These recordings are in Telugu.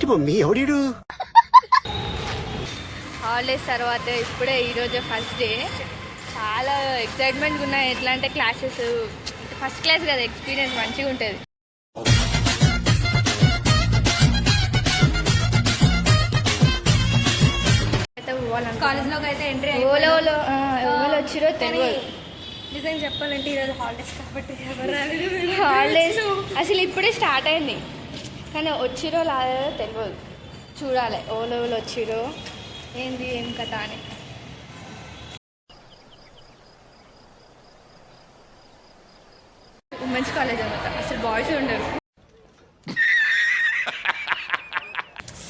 మమ్మీ ఎవడీడు? హాలిడేస్ తర్వాత ఇప్పుడే ఈరోజు ఫస్ట్ డే. చాలా ఎక్సైట్మెంట్గా ఉన్నాయి. ఎట్లా అంటే క్లాసెస్ ఫస్ట్ క్లాస్ కదా, ఎక్స్పీరియన్స్ మంచిగా ఉంటుంది. కాలేజ్లోకి అయితే ఎంట్రీ ఓలో వచ్చిరో తెలియదు. నిజంగా చెప్పాలంటే ఈరోజు హాలిడేస్ కాబట్టి హాలిడేస్ అసలు ఇప్పుడే స్టార్ట్ అయింది, కానీ వచ్చిరో లాదో తెలియదు. చూడాలి ఓలో వచ్చిరో ఏంది ఏం కథ అని. ఉమెన్స్ కాలేజ్ అనమాట, అసలు బాయ్స్ ఉండరు.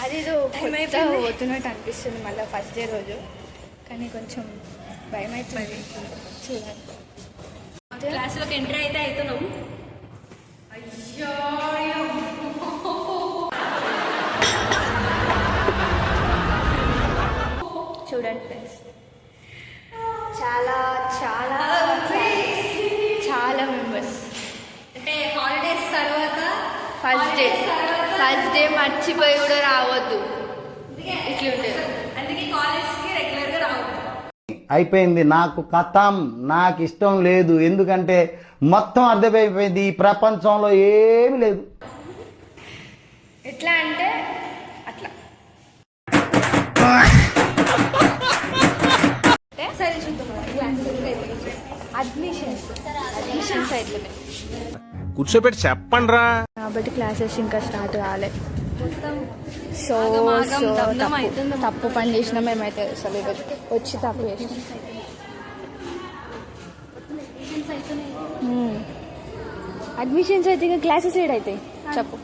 అదేదో పోతున్నట్టు అనిపిస్తుంది మళ్ళీ ఫస్ట్ డే రోజు, కానీ కొంచెం భయం అవుతుంది. చూడాలి. క్లాస్లోకి ఎంట్రీ అయితే అవుతున్నాం. చూడండి ఫ్రెండ్స్, చాలా చాలా చాలా మెంబర్స్. అంటే హాలిడేస్ తర్వాత ఫస్ట్ డే మర్చిపోయి కూడా రావద్దు, ఇట్లుంటుంది. అందుకే కాలేజ్కి రెగ్యులర్గా రావద్దు. అయిపోయింది, నాకు కథం, నాకు ఇష్టం లేదు. ఎందుకంటే మొత్తం అర్థమైపోయింది, ఈ ప్రపంచంలో ఏమీ లేదు. ఎట్లా అంటే అట్లా. సరే చూద్దాం. అడ్మిషన్స్ అయితే కూర్చోబెట్టి చెప్పండి రా. కాబట్టి క్లాసెస్ ఇంకా స్టార్ట్ కాలే. సో తప్పు పని చేసినా మేమైతే అసలు వచ్చి తప్పు చేసినాం. అడ్మిషన్స్ అయితే ఇంకా క్లాసెస్ ఏడైతాయి చెప్పు.